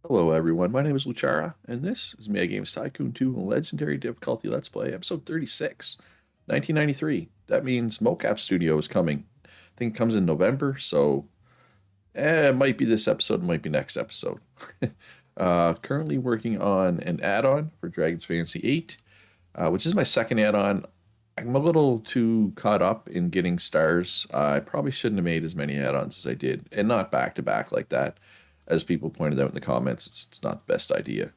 Hello everyone, my name is Luchara, and this is Games Tycoon 2 Legendary Difficulty Let's Play, episode 36, 1993. That means Mocap Studio is coming. I think it comes in November, so it might be this episode, it might be next episode. Currently working on an add-on for Dragon's Fantasy 8, which is my second add-on. I'm a little too caught up in getting stars. I probably shouldn't have made as many add-ons as I did, and not back-to-back like that. As people pointed out in the comments, it's not the best idea.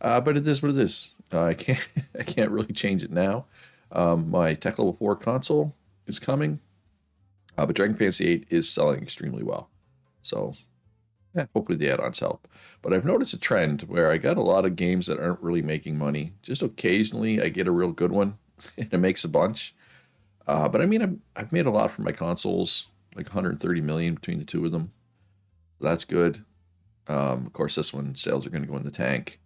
But it is what it is. I can't I can't really change it now. My Tech Level 4 console is coming, but Dragon Fantasy 8 is selling extremely well. So yeah, hopefully the add-ons help. But I've noticed a trend where I got a lot of games that aren't really making money. Just occasionally I get a real good one, and it makes a bunch. But I mean, I've made a lot for my consoles, like 130 million between the two of them. So that's good. Of course, this one sales are going to go in the tank.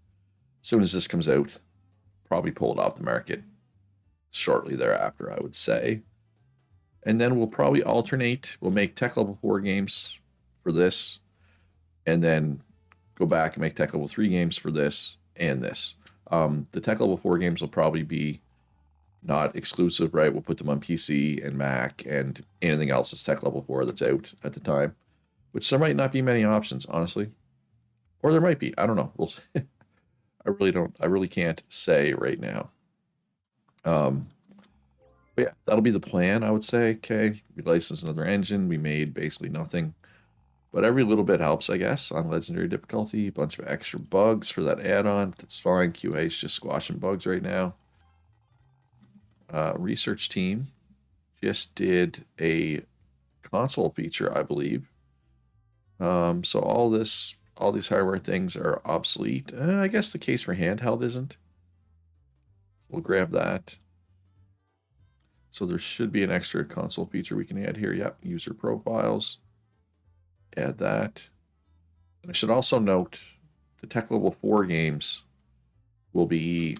As soon as this comes out, probably pull it off the market shortly thereafter, I would say. And then we'll probably alternate. We'll make Tech Level 4 games for this, and then go back and make Tech Level 3 games for this and this. The Tech Level 4 games will probably be not exclusive, right? We'll put them on PC and Mac and anything else that's Tech Level 4 that's out at the time, which there might not be many options, honestly. Or there might be. I don't know. We'll I really don't. I really can't say right now. Um, but yeah, that'll be the plan. I would say. Okay, we licensed another engine. We made basically nothing, but every little bit helps, I guess. On legendary difficulty, a bunch of extra bugs for that add-on. That's fine. QA is just squashing bugs right now. Research team just did a console feature, I believe. So all these hardware things are obsolete. I guess the case for handheld isn't. So we'll grab that. So there should be an extra console feature we can add here. Yep, user profiles. Add that. And I should also note the Tech Level 4 games will be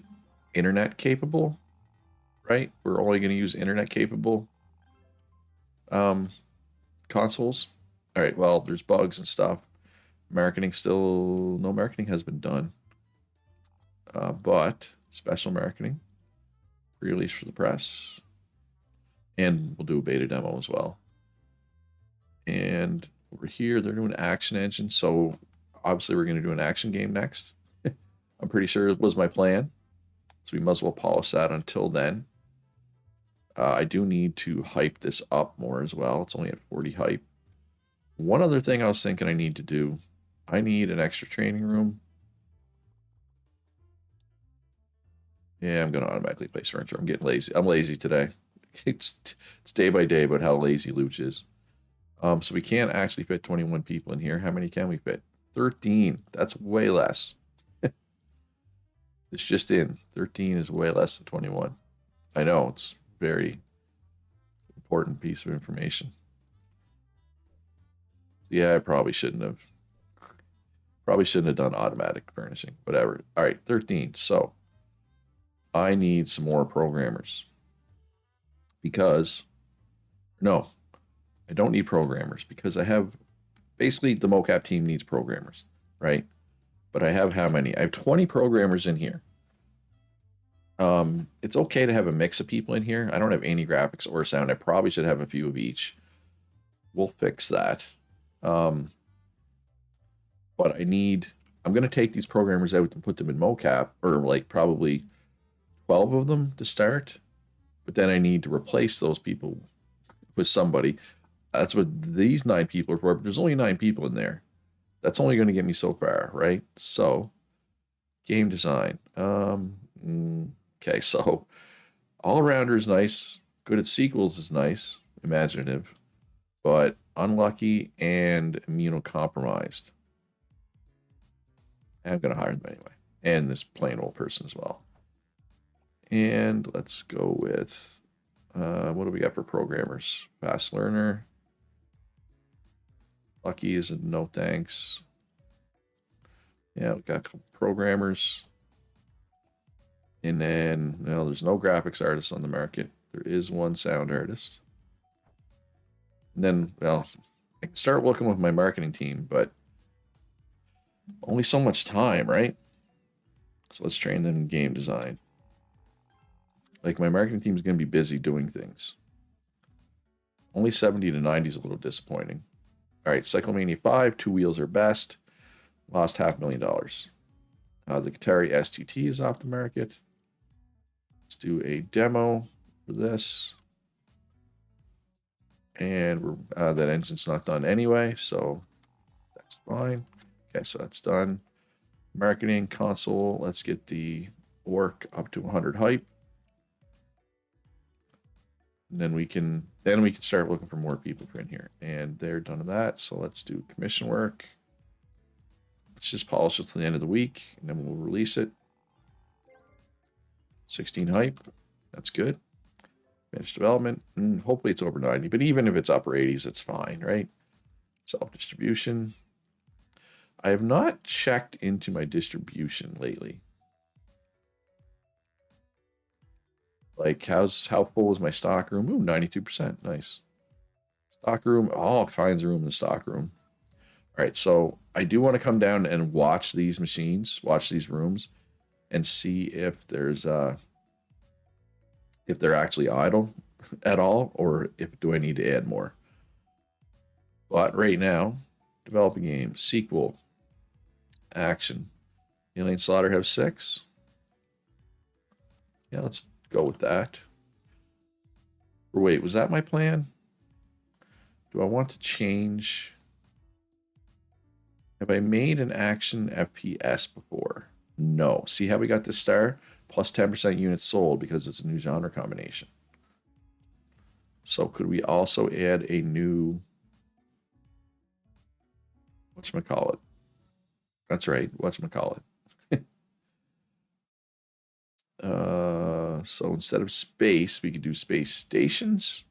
internet capable, right? We're only going to use internet capable consoles. All right, well, there's bugs and stuff. Marketing still, no marketing has been done. But special marketing, pre-release for the press, and we'll do a beta demo as well. And over here, they're doing action engine, so obviously we're going to do an action game next. I'm pretty sure it was my plan, so we must as well polish that until then. I do need to hype this up more as well. It's only at 40 hype. One other thing I was thinking I need to do, I need an extra training room. Yeah, I'm going to automatically place furniture. I'm getting lazy. I'm lazy today. It's day by day about how lazy Luch is. So we can't actually fit 21 people in here. How many can we fit? 13. That's way less. It's just in. 13 is way less than 21. I know, it's very important piece of information. Yeah, I probably shouldn't have. Probably shouldn't have done automatic furnishing. Whatever. All right, 13. So I need some more programmers. Because, no, I don't need programmers because I have, basically the mocap team needs programmers, right? But I have how many? I have 20 programmers in here. It's okay to have a mix of people in here. I don't have any graphics or sound. I probably should have a few of each. We'll fix that. But I'm going to take these programmers out and put them in mocap, or like probably 12 of them to start. But then I need to replace those people with somebody. That's what these 9 people are for, but there's only 9 people in there. That's only going to get me so far, right? So, game design. Okay, so all-arounder is nice. Good at sequels is nice. Imaginative. But unlucky and immunocompromised. I'm going to hire them anyway. And this plain old person as well. And let's go with, what do we got for programmers? Fast learner. Lucky is a no thanks. Yeah, we got a couple programmers. And then, well, there's no graphics artists on the market. There is one sound artist. And then, well, I can start working with my marketing team, but Only so much time, right? So let's train them in game design. Like, my marketing team is going to be busy doing things. Only 70 to 90 is a little disappointing. All right, Cyclemania 5, two wheels are best. Lost $500,000. The Qatari STT is off the market. Let's do a demo for this. And that engine's not done anyway, so that's fine. Okay, so that's done. Marketing console, let's get the work up to 100 hype. And then we can start looking for more people for in here. And they're done with that, so let's do commission work. Let's just polish it to the end of the week, and then we'll release it. 16 hype, that's good. Finished development, hopefully it's over 90, but even if it's upper 80s, it's fine, right? Self-distribution. I have not checked into my distribution lately. Like, how full is my stock room? Ooh, 92%, nice. Stock room, all kinds of room in the stock room. All right, so I do want to come down and watch these machines, watch these rooms, and see if there's if they're actually idle at all, or if do I need to add more. But right now, develop a game, sequel, action. Alien Slaughterhouse 6. Yeah, let's go with that. Or wait, was that my plan? Do I want to change? Have I made an action FPS before? No. See how we got this star? Plus 10% units sold because it's a new genre combination. So could we also add a new, whatchamacallit? That's right, whatchamacallit. So instead of space, we could do space stations.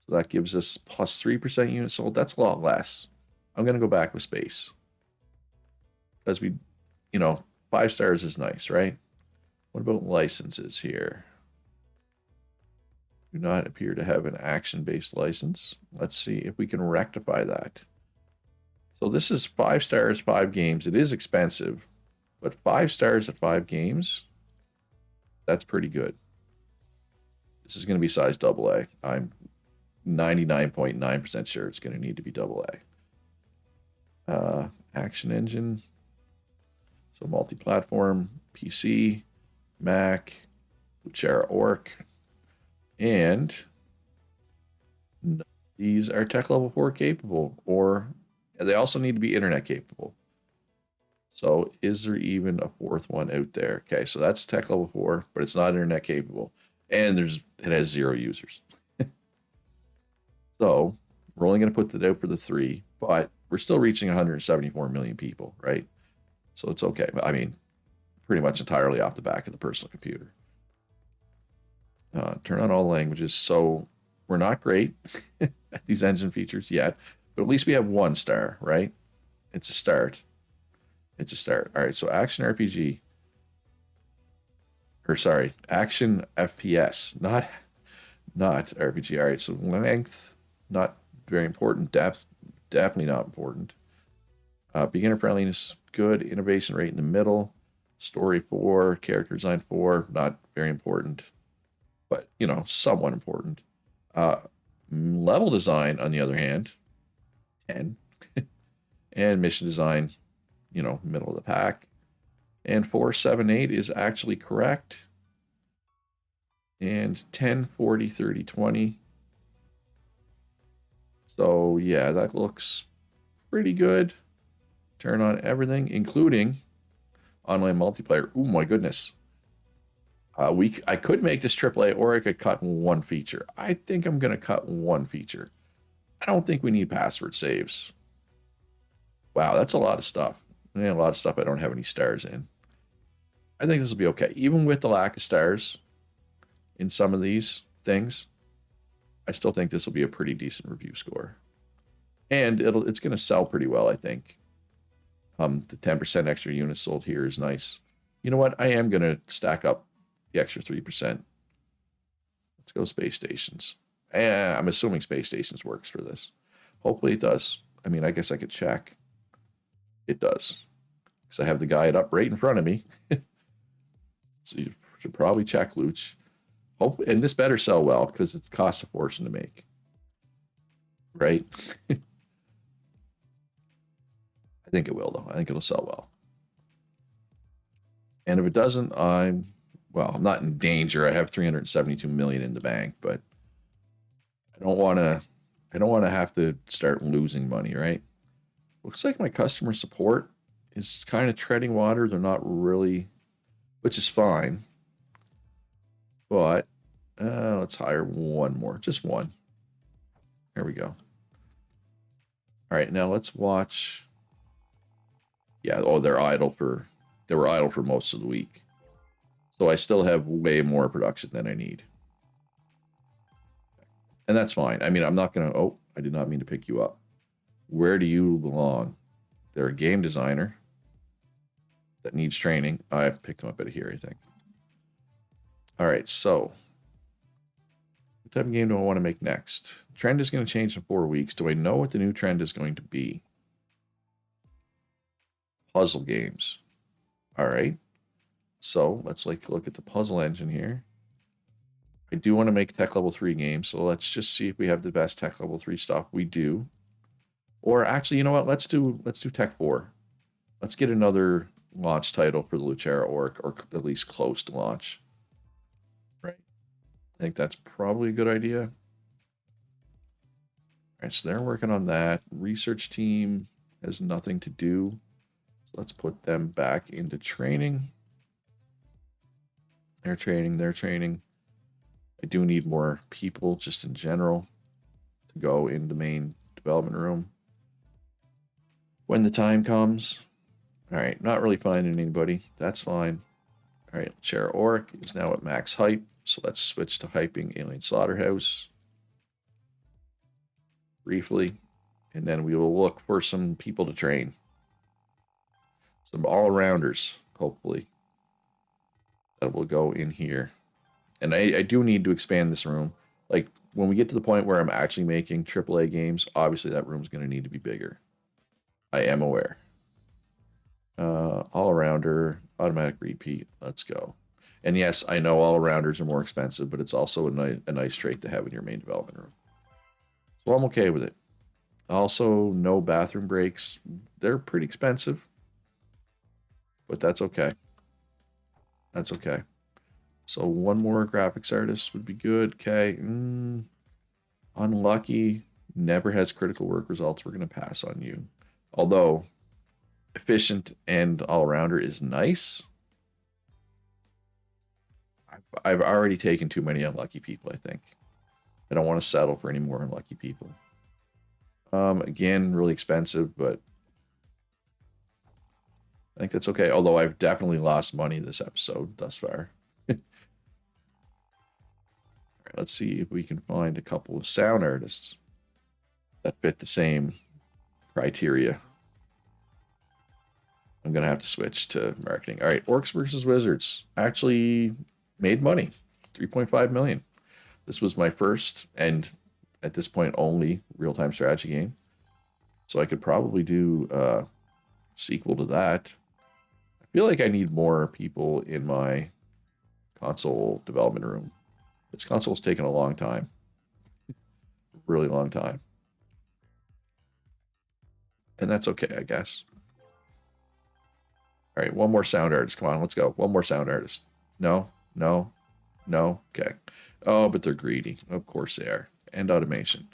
So that gives us plus 3% units sold. That's a lot less. I'm going to go back with space. Because we, 5 stars is nice, right? What about licenses here? Do not appear to have an action-based license. Let's see if we can rectify that. So this is 5 stars, 5 games. It is expensive, but 5 stars at 5 games, that's pretty good. This is going to be size AA. I'm 99.9% sure it's going to need to be AA. Action engine. So multi-platform, PC, Mac, Luchera Orc, and these are tech level 4 capable, or they also need to be internet capable. So is there even a fourth one out there? Okay, so that's tech level 4, but it's not internet capable, and it has 0 users. So we're only going to put that out for the 3, but we're still reaching 174 million people, right? So it's okay. I mean, pretty much entirely off the back of the personal computer. Turn on all languages. So we're not great at these engine features yet, but at least we have 1 star, right? It's a start. It's a start. All right, so action RPG. Or sorry, action FPS, not RPG. All right, so length, not very important. Depth, definitely not important. Beginner friendliness, good. Innovation rate in the middle. Story 4, character design 4, not very important, but somewhat important. Level design, on the other hand, 10. And mission design, middle of the pack. And 478 is actually correct. And 10, 40, 30, 20. So yeah, that looks pretty good. Turn on everything, including online multiplayer. Oh my goodness. I could make this AAA, or I could cut 1 feature. I think I'm going to cut 1 feature. I don't think we need password saves. Wow, that's a lot of stuff. And a lot of stuff I don't have any stars in. I think this will be okay. Even with the lack of stars in some of these things, I still think this will be a pretty decent review score. And it's going to sell pretty well, I think. The 10% extra units sold here is nice. You know what? I am going to stack up the extra 3%. Let's go space stations. I'm assuming space stations works for this. Hopefully it does. I mean, I guess I could check. It does. Because I have the guide up right in front of me. So you should probably check Luch. Hope, and this better sell well because it costs a fortune to make. Right? I think it will, though. I think it'll sell well. And if it doesn't, I'm not in danger. I have 372 million in the bank, but I don't want to have to start losing money, right? Looks like my customer support is kind of treading water. They're not really, which is fine. But let's hire one more, just one. There we go. All right, now let's watch. Yeah, they were idle for most of the week. So I still have way more production than I need. And that's fine. I mean, I'm not going to, I did not mean to pick you up. Where do you belong? They're a game designer that needs training. I picked them up out of here, I think. All right, so what type of game do I want to make next? Trend is going to change in 4 weeks. Do I know what the new trend is going to be? Puzzle games. All right. So let's look at the puzzle engine here. I do want to make tech level 3 games, so let's just see if we have the best tech level 3 stuff. We do. Or actually, you know what? Let's do tech 4. Let's get another launch title for the Lucera or at least close to launch. Right. I think that's probably a good idea. All right, so they're working on that. Research team has nothing to do. So let's put them back into training. They're training. I do need more people just in general to go in the main development room when the time comes. All right, not really finding anybody. That's fine. All right, Chair Oric is now at max hype. So let's switch to hyping Alien Slaughterhouse briefly. And then we will look for some people to train. Some all-rounders, hopefully, that will go in here. And I do need to expand this room. Like, when we get to the point where I'm actually making AAA games, obviously that room's going to need to be bigger. I am aware. All-rounder, automatic repeat. Let's go. And yes, I know all-rounders are more expensive, but it's also a nice trait to have in your main development room. So I'm okay with it. Also, no bathroom breaks. They're pretty expensive, but that's okay. That's okay. So one more graphics artist would be good. Okay. Unlucky. Never has critical work results. We're going to pass on you. Although efficient and all-rounder is nice. I've already taken too many unlucky people, I think. I don't want to settle for any more unlucky people. Again, really expensive, but I think that's okay. Although I've definitely lost money this episode thus far. All right, let's see if we can find a couple of sound artists that fit the same criteria. I'm going to have to switch to marketing. All right, Orcs versus Wizards actually made money, 3.5 million. This was my first and at this point only real-time strategy game. So I could probably do a sequel to that. I feel like I need more people in my console development room. This console's taken a long time. Really long time. And that's okay, I guess. All right, one more sound artist. Come on, let's go. One more sound artist. No. Okay. Oh, but they're greedy. Of course they are. And automation.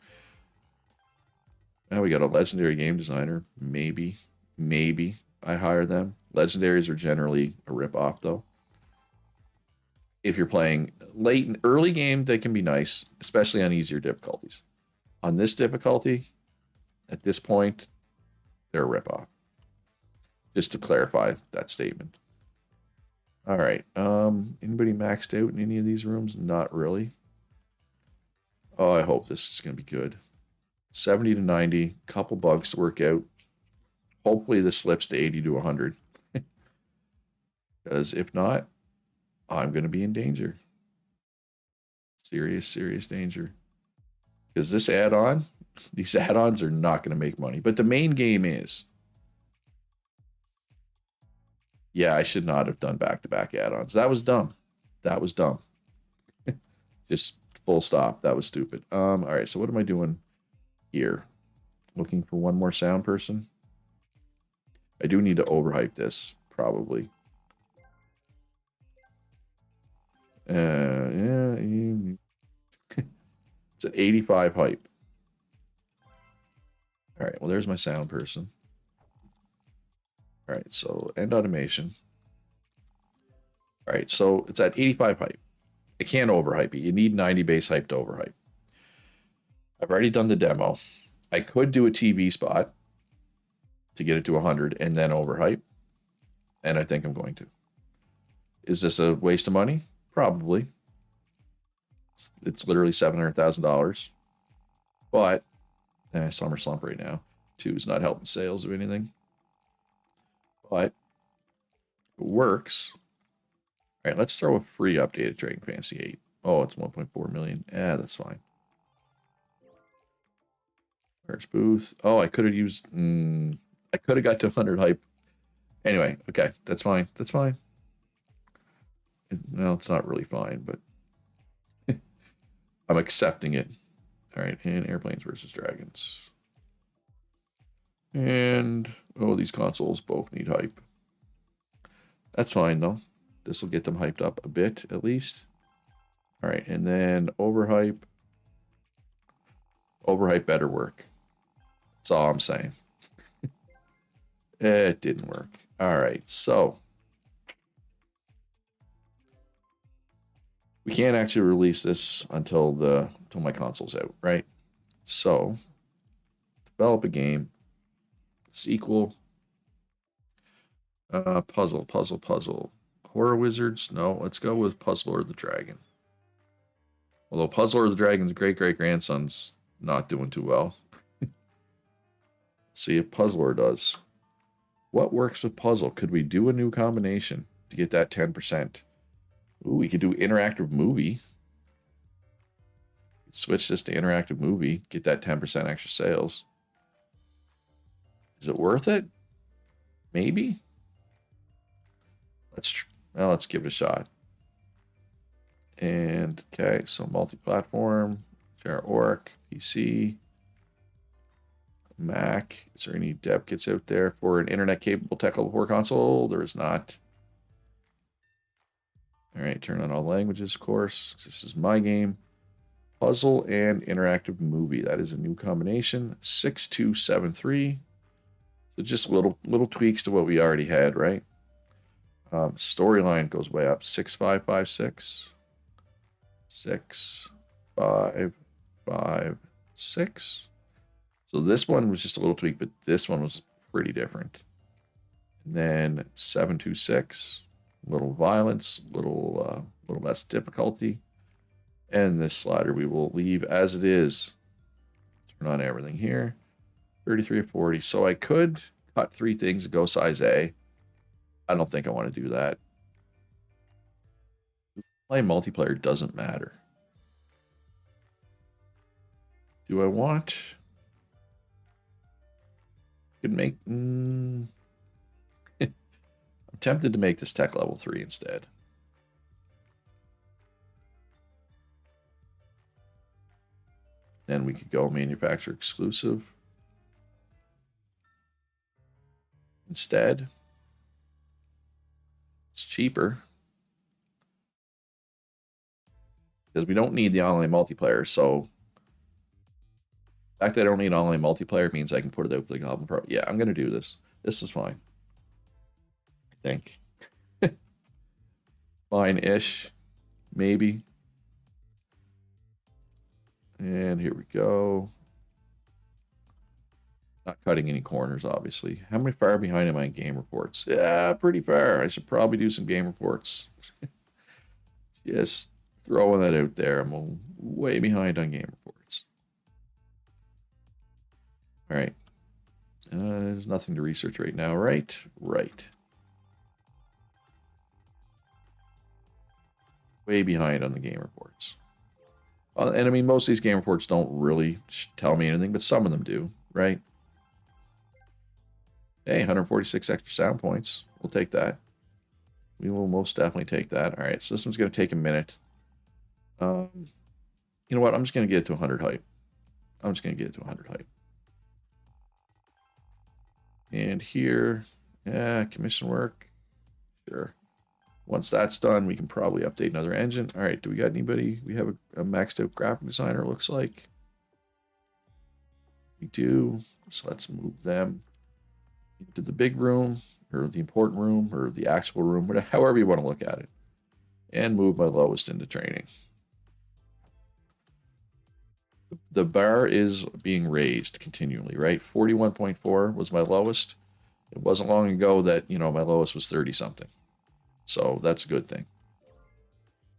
Now we got a legendary game designer. Maybe I hire them. Legendaries are generally a rip-off, though. If you're playing late and early game, they can be nice, especially on easier difficulties. On this difficulty, at this point, they're a rip-off. Just to clarify that statement. All right. Anybody maxed out in any of these rooms? Not really. Oh, I hope this is going to be good. 70 to 90, couple bugs to work out. Hopefully this slips to 80 to 100. Because if not, I'm going to be in danger. Serious danger. Because this add-on, these add-ons are not going to make money. But the main game is. Yeah, I should not have done back-to-back add-ons. That was dumb. That was dumb. Just full stop. That was stupid. All right, so what am I doing here? Looking for one more sound person. I do need to overhype this, probably. Yeah, it's at 85 hype. All right, well, there's my sound person. All right, so end automation. All right, so it's at 85 hype. I can't overhype it. You need 90 base hype to overhype. I've already done the demo. I could do a TV spot to get it to 100 and then overhype, and I think I'm going to. Is this a waste of money? Probably. It's literally $700,000. But summer slump right now. 2 is not helping sales of anything. But it works. All right, let's throw a free updated Dragon Fantasy 8. Oh, it's 1.4 million. Yeah, that's fine. Where's Booth? Oh, I could have used... I could have got to 100 hype. Anyway, okay, that's fine. That's fine. Well, it's not really fine, but I'm accepting it. All right, and Airplanes versus Dragons. And, oh, these consoles both need hype. That's fine, though. This will get them hyped up a bit, at least. All right, and then overhype. Overhype better work. That's all I'm saying. It didn't work. All right, so we can't actually release this until my console's out, right? So develop a game, sequel, puzzle. Horror Wizards? No, let's go with Puzzle or the Dragon. Although Puzzle or the Dragon's great-great-grandson's not doing too well. See if Puzzler does. What works with Puzzle? Could we do a new combination to get that 10%? Ooh, we could do interactive movie. Switch this to interactive movie, get that 10% extra sales. Is it worth it? Maybe. Let's give it a shot. And okay, so multi-platform, JRORC, PC, Mac. Is there any dev kits out there for an internet-capable Tech Level 4 console? There is not. All right, turn on all languages, of course. This is my game. Puzzle and interactive movie. That is a new combination. 6273. So just little tweaks to what we already had, right? Storyline goes way up. 6556. 6556. So this one was just a little tweak, but this one was pretty different. And then 726. Little violence, little less difficulty. And this slider we will leave as it is. Turn on everything here. 33 or 40. So I could cut 3 things and go size A. I don't think I want to do that. Playing multiplayer doesn't matter. Do I want... Could make... I'm tempted to make this Tech Level 3 instead. Then we could go manufacturer exclusive instead. It's cheaper because we don't need the online multiplayer. So the fact that I don't need online multiplayer means I can put it out with the Goblin Pro. Yeah, I'm gonna do this. This is fine. I think fine-ish, maybe. And here we go. Not cutting any corners, obviously. How many far behind am I in game reports? Yeah, pretty far. I should probably do some game reports. Just throwing that out there. I'm way behind on game reports. All right. There's nothing to research right now, right? Right. Way behind on the game reports. And I mean, most of these game reports don't really tell me anything, but some of them do, right? Hey, 146 extra sound points. We'll take that. We will most definitely take that. All right, so this one's going to take a minute. You know what? I'm just going to get it to 100 hype. I'm just going to get it to 100 hype. And here, yeah, commission work. Sure. Once that's done, we can probably update another engine. All right, do we got anybody? We have a maxed out graphic designer, looks like. We do. So let's move them into the big room, or the important room, or the actual room, whatever, however you want to look at it. And move my lowest into training. The bar is being raised continually, right? 41.4 was my lowest. It wasn't long ago that, you know, my lowest was 30 something. So that's a good thing.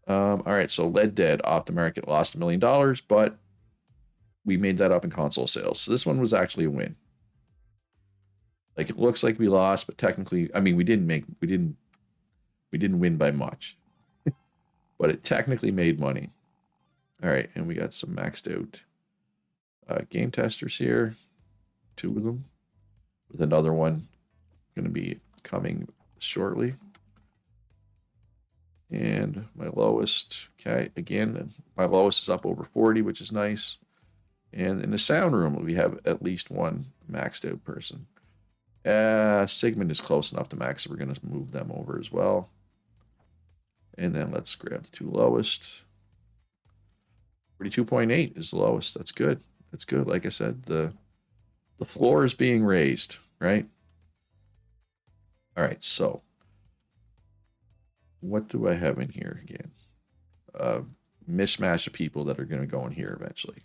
All right, so Lead Dead off the market, lost $1 million, but we made that up in console sales. So this one was actually a win. Like, it looks like we lost, but technically, I mean, we didn't win by much, but it technically made money. All right, and we got some maxed out game testers here, 2 of them, with another one going to be coming shortly. And my lowest, okay, again, my lowest is up over 40, which is nice. And in the sound room, we have at least one maxed out person. Sigmund is close enough to max, so we're going to move them over as well. And then let's grab the 2 lowest. 42.8 is the lowest. That's good. That's good. Like I said, the floor is being raised, right? All right, so what do I have in here again? Mishmash of people that are going to go in here eventually.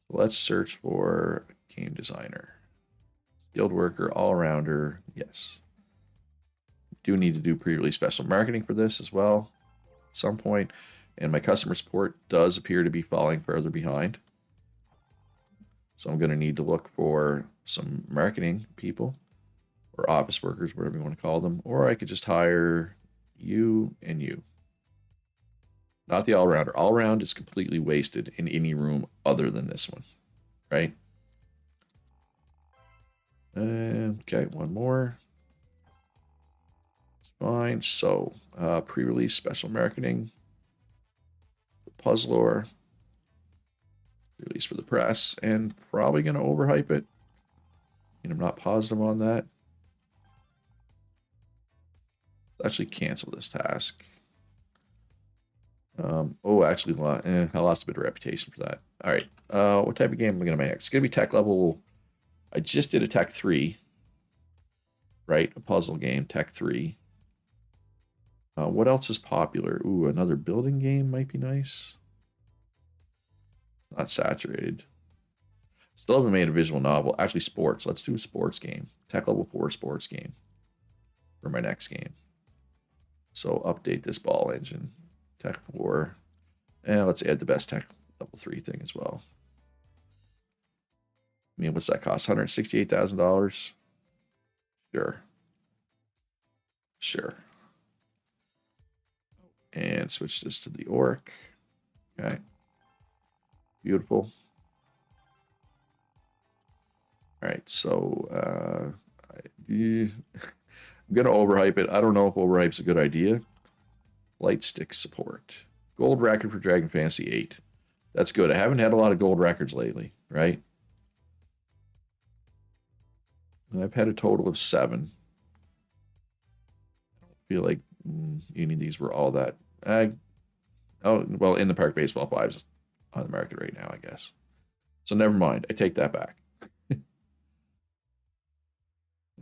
Let's search for game designer. Skilled worker, all-rounder, yes. Do need to do pre-release special marketing for this as well at some point. And my customer support does appear to be falling further behind. So I'm going to need to look for some marketing people or office workers, whatever you want to call them. Or I could just hire you and you. Not the all-rounder. All-round is completely wasted in any room other than this one, right? Okay, one more. It's fine. So, pre-release special marketing. Puzzler. Release for the press. And probably going to overhype it. And I'm not positive on that. Actually cancel this task. Actually, I lost a bit of reputation for that. All right. What type of game am I going to make? It's going to be tech level. I just did a tech 3. Right? A puzzle game, tech 3. What else is popular? Ooh, another building game might be nice. It's not saturated. Still haven't made a visual novel. Actually, sports. Let's do a sports game. Tech level 4 sports game for my next game. So update this ball engine. Tech 4. And let's add the best tech level 3 thing as well. I mean, what's that cost? $168,000? Sure. Sure. And switch this to the Oric. Okay. Beautiful. All right, so I'm going to overhype it. I don't know if overhype's a good idea. Light stick support. Gold record for Dragon Fantasy 8. That's good. I haven't had a lot of gold records lately, right? I've had a total of 7. I don't feel like any of these were all that. Well, in the Park Baseball 5's on the market right now, I guess. So never mind. I take that back.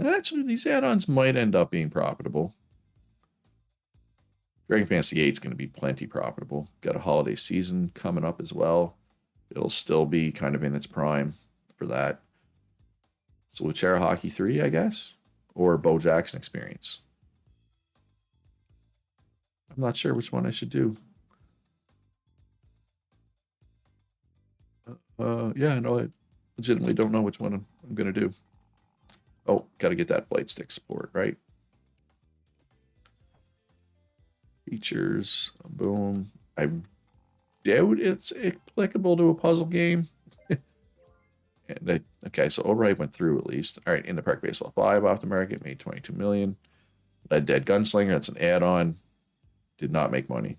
Actually, these add-ons might end up being profitable. Dragon Fantasy 8 is going to be plenty profitable. Got a holiday season coming up as well. It'll still be kind of in its prime for that. So Luchera Hockey 3, I guess, or Bo Jackson Experience. I'm not sure which one I should do. Yeah, no, I legitimately don't know which one I'm going to do. Oh, got to get that flight stick support, right? Features, boom. I doubt it's applicable to a puzzle game. Okay, so override went through at least. All right, in the Park Baseball 5 off the market, made 22 million. Lead Dead Gunslinger, that's an add-on. Did not make money.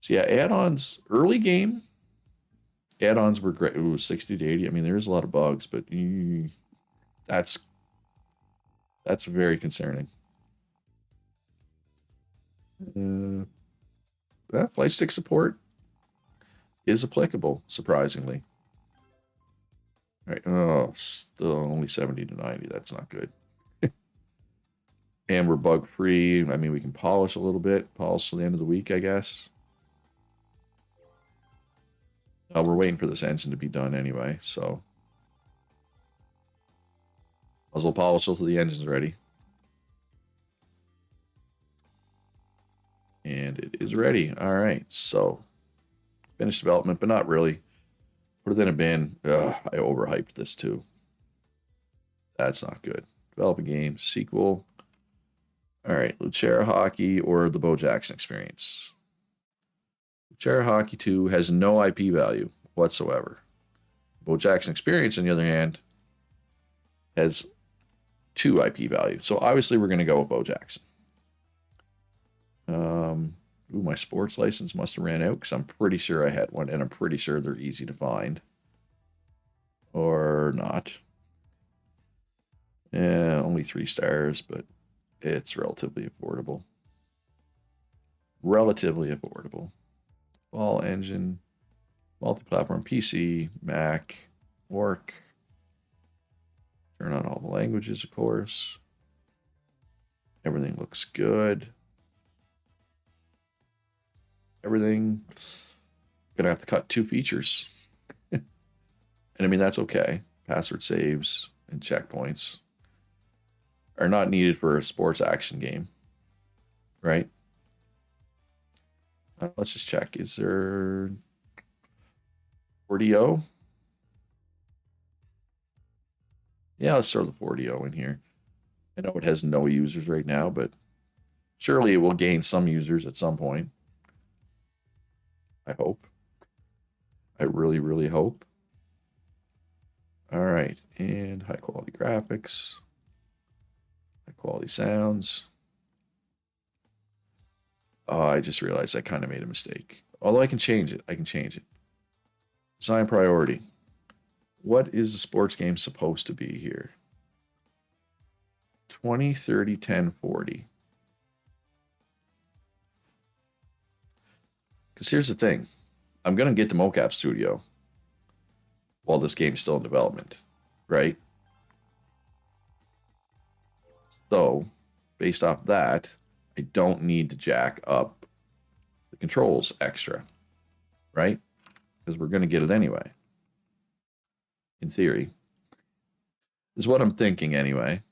So yeah, add-ons, early game, add-ons were great. Ooh, 60 to 80. I mean, there's a lot of bugs, but that's very concerning. Play stick support is applicable, surprisingly. All right. Oh, still only 70 to 90. That's not good. And we're bug free. I mean, we can polish a little bit. Polish till the end of the week, I guess. We're waiting for this engine to be done anyway, so I'll polish till the engine's ready. And it is ready. All right, so finished development, but not really. Put it in a bin. Ugh, I overhyped this too. That's not good. Develop a game, sequel. All right, Lucera Hockey or the Bo Jackson Experience. Lucera Hockey 2 has no IP value whatsoever. Bo Jackson Experience, on the other hand, has 2 IP value. So obviously we're going to go with Bo Jackson. Ooh, my sports license must have ran out because I'm pretty sure I had one, and I'm pretty sure they're easy to find. Or not. Yeah, only 3 stars, but it's relatively affordable. Relatively affordable. Ball engine, multi-platform PC, Mac, work. Turn on all the languages, of course. Everything looks good. Everything. Gonna have to cut 2 features. And I mean, that's okay. Password saves and checkpoints are not needed for a sports action game, right? Let's just check. Is there 4DO? Yeah, let's throw the 4DO in here. I know it has no users right now, but surely it will gain some users at some point. I hope. I really, really hope. All right, and high quality graphics, high quality sounds. Oh, I just realized I kind of made a mistake. Although I can change it. I can change it. Design priority. What is the sports game supposed to be here? 20, 30, 10, 40. Because here's the thing. I'm going to get the mocap studio while this game's still in development, right? So, based off that, I don't need to jack up the controls extra, right? Because we're going to get it anyway. In theory. Is what I'm thinking anyway.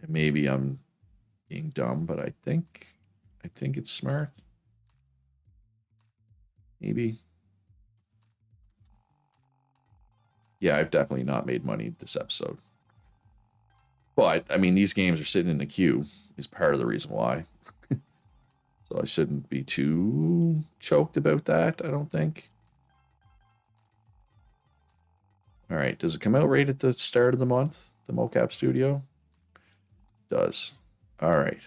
And maybe I'm being dumb, but I think it's smart. Maybe. Yeah, I've definitely not made money this episode. But, I mean, these games are sitting in the queue is part of the reason why. So I shouldn't be too choked about that, I don't think. All right, does it come out right at the start of the month, the mocap studio? It does. All right.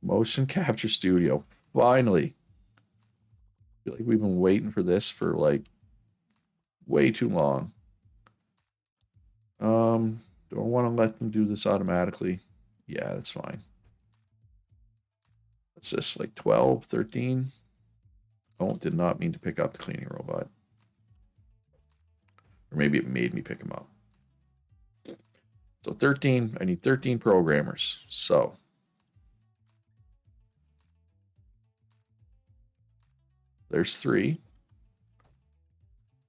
Motion Capture Studio. Finally. I feel like we've been waiting for this for like way too long. Do I want to let them do this automatically? Yeah, that's fine. What's this, like 12, 13? Oh, did not mean to pick up the cleaning robot. Or maybe it made me pick him up. So 13, I need 13 programmers. So there's 3.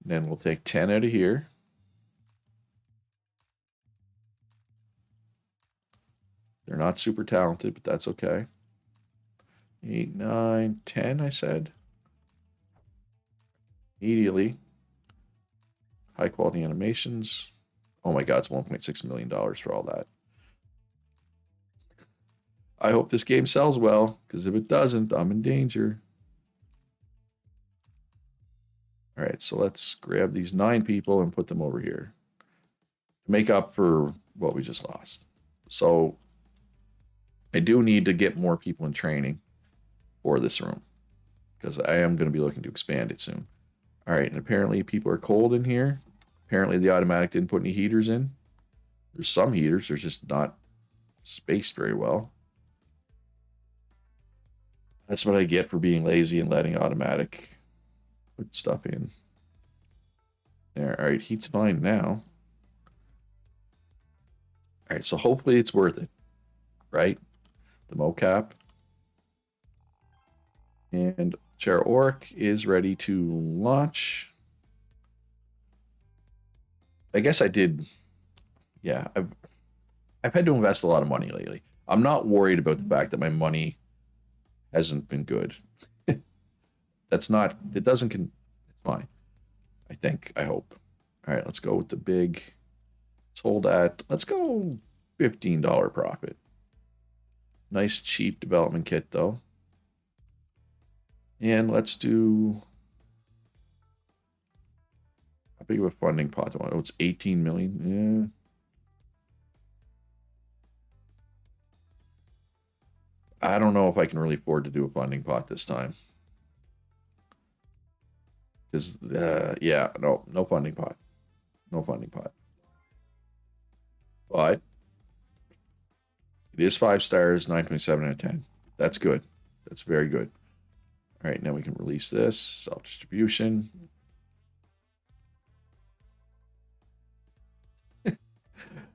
Then we'll take 10 out of here. They're not super talented, but that's okay. 8, 9, 10, I said. Immediately. High quality animations. Oh my god, it's $1.6 million for all that. I hope this game sells well, because if it doesn't, I'm in danger. All right, so let's grab these 9 people and put them over here to make up for what we just lost. So I do need to get more people in training for this room because I am going to be looking to expand it soon. All right, and apparently people are cold in here. Apparently the automatic didn't put any heaters in. There's some heaters, they're just not spaced very well. That's what I get for being lazy and letting automatic put stuff in. There, all right, heat's fine now. All right, so hopefully it's worth it, right? The mocap. And Char Orc is ready to launch. I guess I did. Yeah, I've had to invest a lot of money lately. I'm not worried about the fact that my money hasn't been good. That's not. It doesn't. It's fine. I think. I hope. All right, let's go with the big. Let's hold at. Let's go $15 profit. Nice cheap development kit though. And let's do. How big of a funding pot do I want? Oh, it's 18 million. Yeah. I don't know if I can really afford to do a funding pot this time. Because, yeah, no funding pot. No funding pot. But it is 5 stars, 9.7 out of 10. That's good. That's very good. All right, now we can release this. Self-distribution.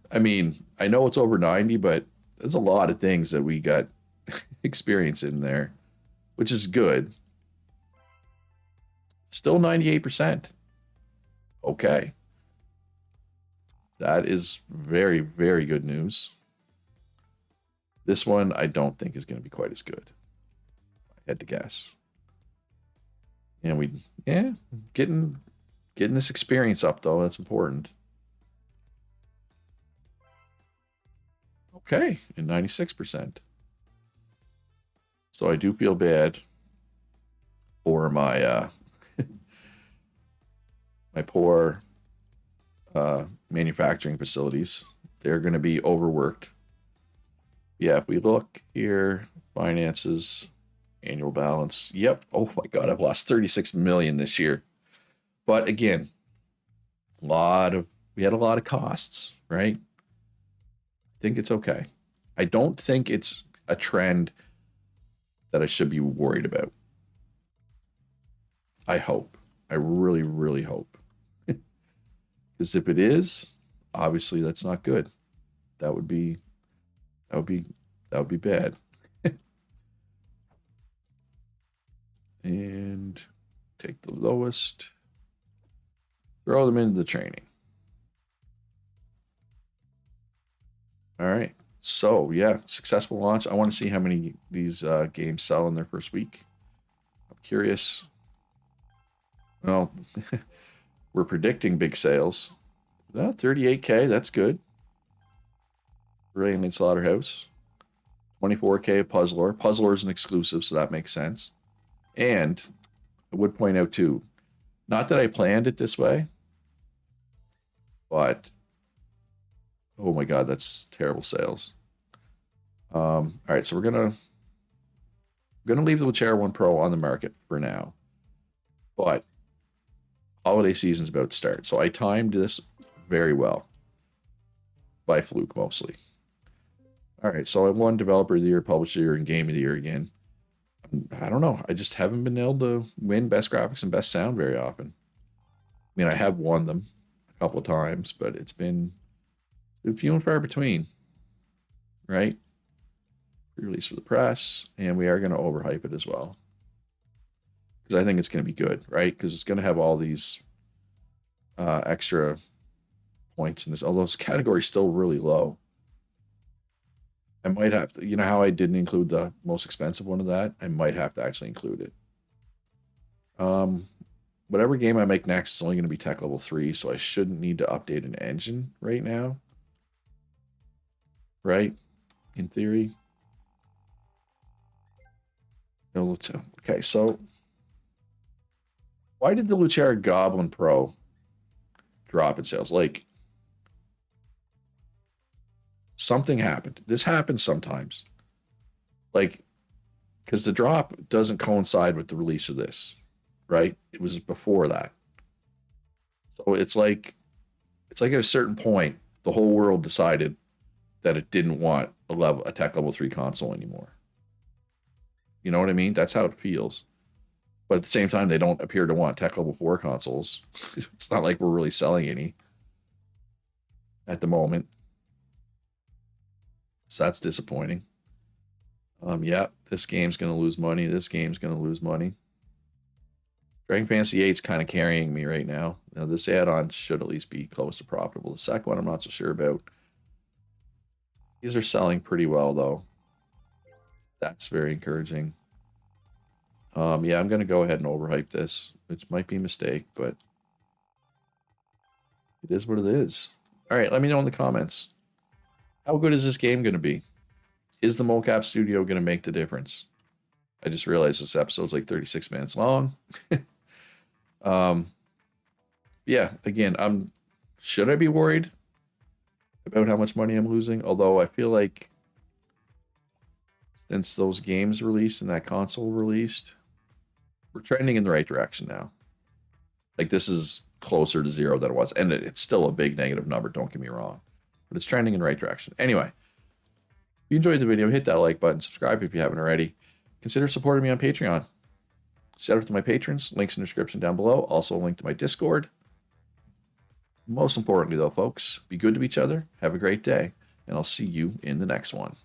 I mean, I know it's over 90, but there's a lot of things that we got experience in there, which is good. Still 98%. Okay. That is very, very good news. This one I don't think is going to be quite as good. I had to guess. And getting this experience up though, that's important. Okay, and 96%. So I do feel bad for my my poor manufacturing facilities. They're going to be overworked. Yeah, if we look here, finances, annual balance. Yep. Oh my God, I've lost 36 million this year. But again, we had a lot of costs, right? I think it's okay. I don't think it's a trend that I should be worried about. I hope. I really, really hope. Because if it is, obviously that's not good. That would be bad. And take the lowest, throw them into the training. All right. So yeah, successful launch. I want to see how many these games sell in their first week. I'm curious. Well, we're predicting big sales. 38K, that's good. Alien Slaughterhouse. 24K Puzzler. Puzzler is an exclusive, so that makes sense. And I would point out too, not that I planned it this way, but oh my God, that's terrible sales. All right, so we're gonna leave the Luchera 1 Pro on the market for now, but holiday season's about to start, so I timed this very well by fluke mostly. All right, so I won Developer of the Year, Publisher of the Year, and Game of the Year again. I don't know. I just haven't been able to win Best Graphics and Best Sound very often. I mean, I have won them a couple of times, but it's been few and far between, right? Release for the press, and we are going to overhype it as well. Because I think it's going to be good, right? Because it's going to have all these extra points in this, although this category is still really low. I might have to, you know how I didn't include the most expensive one of that? I might have to actually include it. Whatever game I make next is only going to be tech level 3, so I shouldn't need to update an engine right now. Right? In theory. Okay, so why did the Luchera Goblin Pro drop in sales? Like something happened. This happens sometimes. Like, because the drop doesn't coincide with the release of this, right? It was before that. So it's like at a certain point, the whole world decided that it didn't want a tech level 3 console anymore. You know what I mean? That's how it feels. But at the same time, they don't appear to want tech level 4 consoles. It's not like we're really selling any at the moment. So that's disappointing. Yeah, this game's going to lose money. This game's going to lose money. Dragon Fantasy 8's kind of carrying me right now. Now, this add-on should at least be close to profitable. The second one, I'm not so sure about. These are selling pretty well, though. That's very encouraging. Yeah, I'm going to go ahead and overhype this, which might be a mistake, but it is what it is. All right, let me know in the comments. How good is this game going to be? Is the mocap studio going to make the difference? I just realized this episode's like 36 minutes long. Yeah, again, should I be worried about how much money I'm losing? Although I feel like since those games released and that console released, we're trending in the right direction now. Like, this is closer to zero than it was. And it's still a big negative number, don't get me wrong. But it's trending in the right direction. Anyway, if you enjoyed the video, hit that like button, subscribe if you haven't already. Consider supporting me on Patreon. Shout out to my patrons. Links in the description down below. Also a link to my Discord. Most importantly, though, folks, be good to each other. Have a great day. And I'll see you in the next one.